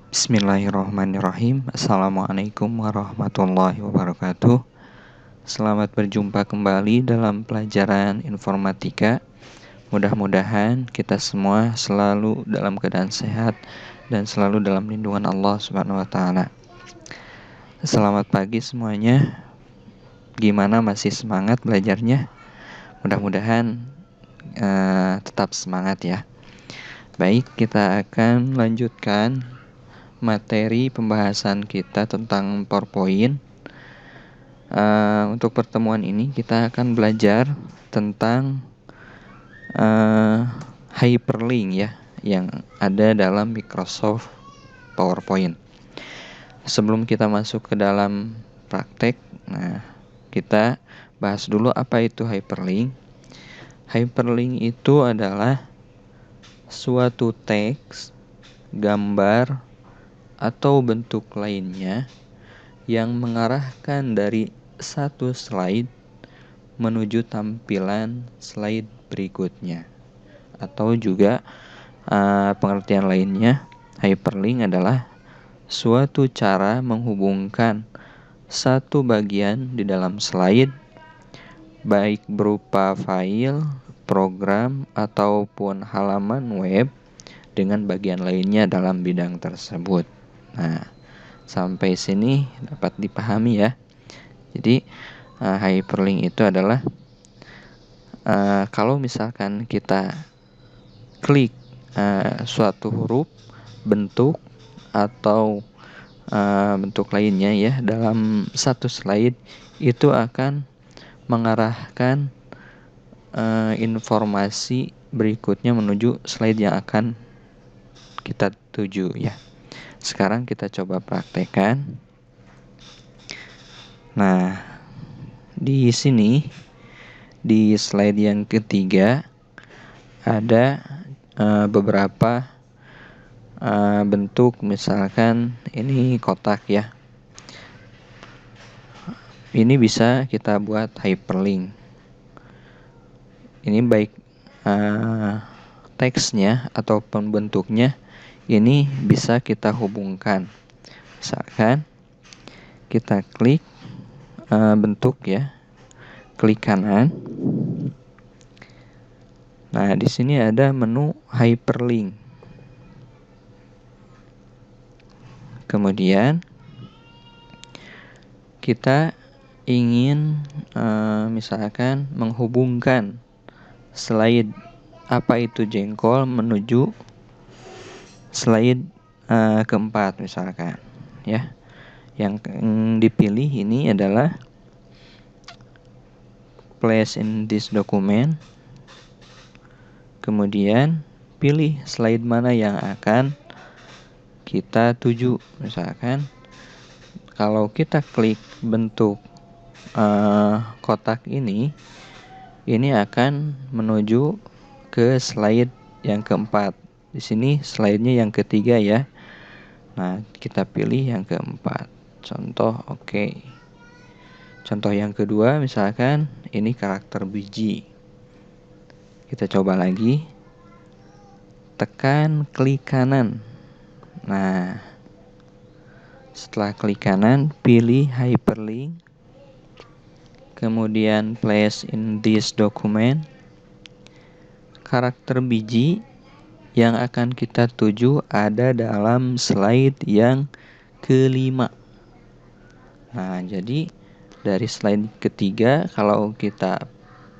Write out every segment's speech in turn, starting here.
Bismillahirrahmanirrahim. Assalamualaikum warahmatullahi wabarakatuh. Selamat berjumpa kembali dalam pelajaran informatika. Mudah-mudahan kita semua selalu dalam keadaan sehat dan selalu dalam lindungan Allah Subhanahu wa taala. Selamat pagi semuanya. Gimana, masih semangat belajarnya? Mudah-mudahan tetap semangat ya. Baik, kita akan lanjutkan materi pembahasan kita tentang PowerPoint. Untuk pertemuan ini kita akan belajar tentang hyperlink ya, yang ada dalam Microsoft PowerPoint. Sebelum kita masuk ke dalam praktek, kita bahas dulu apa itu hyperlink. Hyperlink itu adalah suatu teks, gambar, atau bentuk lainnya yang mengarahkan dari satu slide menuju tampilan slide berikutnya. Atau juga pengertian lainnya, hyperlink adalah suatu cara menghubungkan satu bagian di dalam slide, baik berupa file, program, ataupun halaman web dengan bagian lainnya dalam bidang tersebut. Nah, sampai sini dapat dipahami ya. Jadi hyperlink itu adalah kalau misalkan kita klik suatu huruf, bentuk, atau bentuk lainnya ya dalam satu slide, itu akan mengarahkan informasi berikutnya menuju slide yang akan kita tuju ya. Sekarang kita coba praktekkan. Nah, di sini di slide yang ketiga ada beberapa bentuk, misalkan ini kotak ya. Ini bisa kita buat hyperlink. Ini baik teksnya ataupun bentuknya ini bisa kita hubungkan. Misalkan kita klik bentuk ya, klik kanan. Nah, di sini ada menu hyperlink. Kemudian kita ingin misalkan menghubungkan slide apa itu jengkol menuju slide keempat misalkan ya. Yang dipilih ini adalah place in this document. Kemudian pilih slide mana yang akan kita tuju. Misalkan kalau kita klik bentuk kotak ini akan menuju ke slide yang keempat. Di sini slide-nya yang ketiga ya. Nah, kita pilih yang keempat. Contoh, oke. Contoh yang kedua, misalkan ini karakter biji. Kita coba lagi. Tekan klik kanan. Nah, setelah klik kanan, pilih hyperlink. Kemudian place in this document. Karakter biji yang akan kita tuju ada dalam slide yang kelima. Nah, jadi dari slide ketiga, kalau kita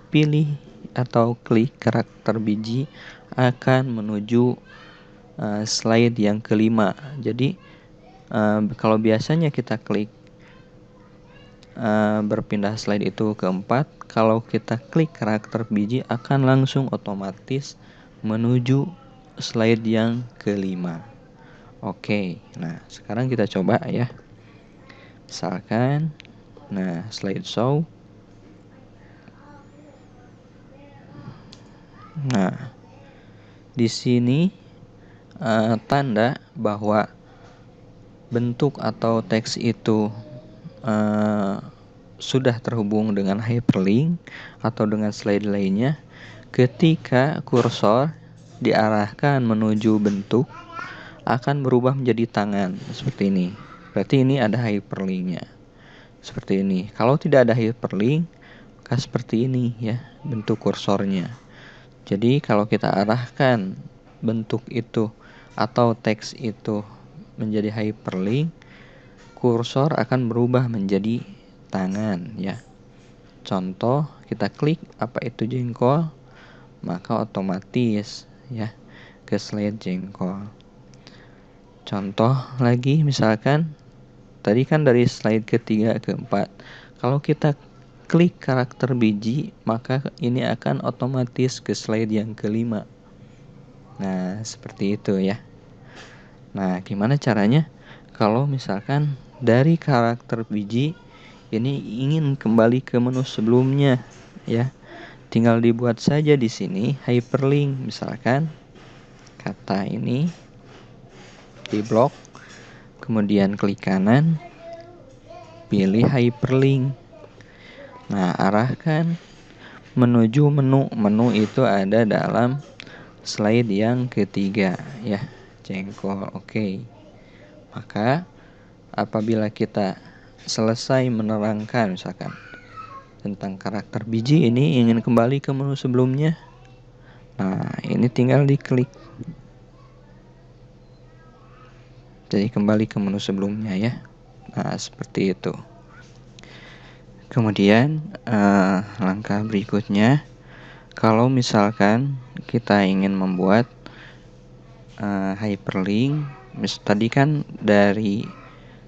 pilih atau klik karakter biji akan menuju slide yang kelima. Jadi kalau biasanya kita klik berpindah slide itu keempat, kalau kita klik karakter biji akan langsung otomatis menuju slide yang kelima. Oke, nah sekarang kita coba ya. Misalkan, nah slide show. Nah, di sini tanda bahwa bentuk atau teks itu sudah terhubung dengan hyperlink atau dengan slide lainnya ketika kursor diarahkan menuju bentuk akan berubah menjadi tangan seperti ini. Berarti ini ada hyperlinknya seperti ini. Kalau tidak ada hyperlink, maka seperti ini ya bentuk kursornya. Jadi kalau kita arahkan bentuk itu atau teks itu menjadi hyperlink, kursor akan berubah menjadi tangan ya. Contoh, kita klik apa itu jengkol, maka otomatis ya ke slide jengkol. Contoh lagi, misalkan tadi kan dari slide ketiga ke 4, kalau kita klik karakter biji, maka ini akan otomatis ke slide yang kelima. Nah, seperti itu ya. Nah, gimana caranya? Kalau misalkan dari karakter biji ini ingin kembali ke menu sebelumnya ya, tinggal dibuat saja di sini hyperlink. Misalkan kata ini di blok, kemudian klik kanan, pilih hyperlink. Nah, arahkan menuju menu. Menu itu ada dalam slide yang ketiga ya, jengkol. Oke. Maka apabila kita selesai menerangkan misalkan tentang karakter biji ini, ingin kembali ke menu sebelumnya, nah ini tinggal diklik, jadi kembali ke menu sebelumnya ya. Nah, seperti itu. Kemudian langkah berikutnya, kalau misalkan kita ingin membuat hyperlink, tadi kan dari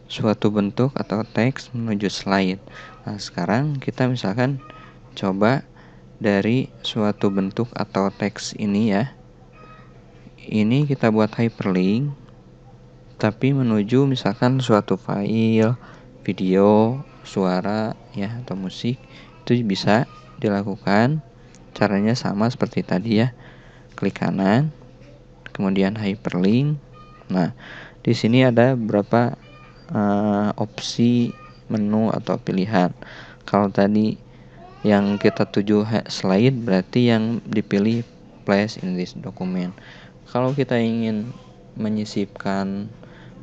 suatu bentuk atau teks menuju slide. Nah, sekarang kita misalkan coba dari suatu bentuk atau teks ini ya, ini kita buat hyperlink, tapi menuju misalkan suatu file, video, suara ya, atau musik. Itu bisa dilakukan. Caranya sama seperti tadi ya. Klik kanan, kemudian hyperlink. Nah, di sini ada beberapa opsi menu atau pilihan. Kalau tadi yang kita tuju slide, berarti yang dipilih place in this document. Kalau kita ingin menyisipkan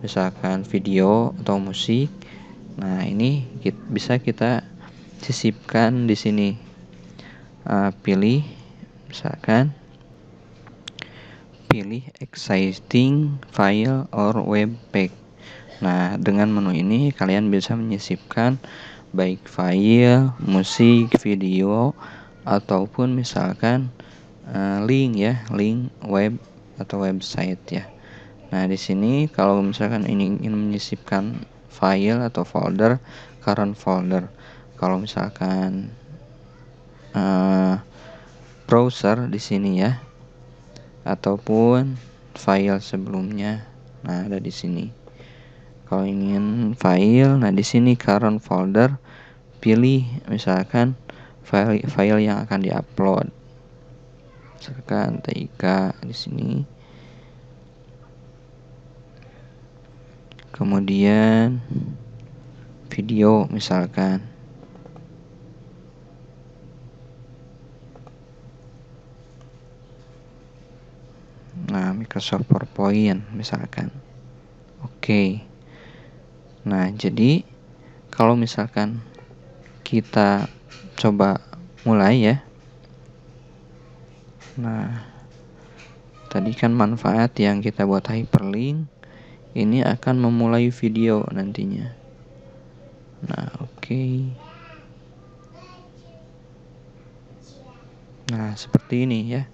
misalkan video atau musik, nah ini bisa kita sisipkan di sini. Pilih misalkan pilih existing file or web page. Nah, dengan menu ini kalian bisa menyisipkan baik file, musik, video, ataupun misalkan link ya, link web atau website ya. Nah, di sini kalau misalkan ingin menyisipkan file atau folder, current folder. Kalau misalkan browser di sini ya, ataupun file sebelumnya. Nah, ada di sini. Kalau ingin file, nah di sini current folder, pilih misalkan file yang akan diupload. Misalkan TIK di sini. Kemudian video misalkan. Nah, Microsoft PowerPoint misalkan. Oke. Nah, jadi kalau misalkan kita coba mulai ya. Nah, tadi kan manfaat yang kita buat hyperlink, ini akan memulai video nantinya. Nah, oke. Nah, seperti ini ya.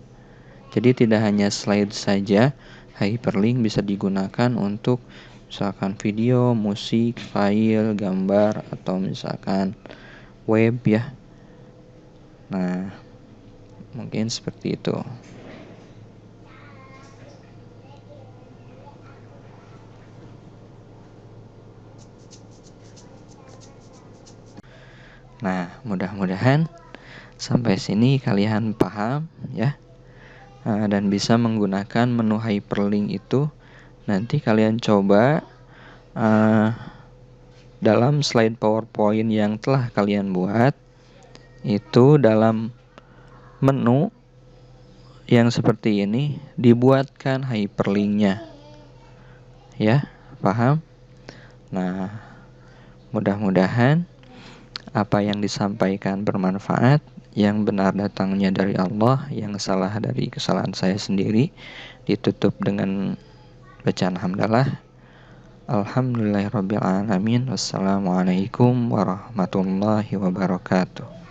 Jadi tidak hanya slide saja, hyperlink bisa digunakan untuk misalkan video, musik, file, gambar, atau misalkan web ya. Nah, mungkin seperti itu. Nah, mudah-mudahan sampai sini kalian paham ya, dan bisa menggunakan menu hyperlink itu. Nanti kalian coba dalam slide PowerPoint yang telah kalian buat, itu dalam menu yang seperti ini dibuatkan hyperlinknya. Ya, paham? Nah, mudah-mudahan apa yang disampaikan bermanfaat, yang benar datangnya dari Allah, yang salah dari kesalahan saya sendiri. Ditutup dengan bacaan hamdalah. Alhamdulillahirabbil alamin. Wassalamualaikum warahmatullahi wabarakatuh.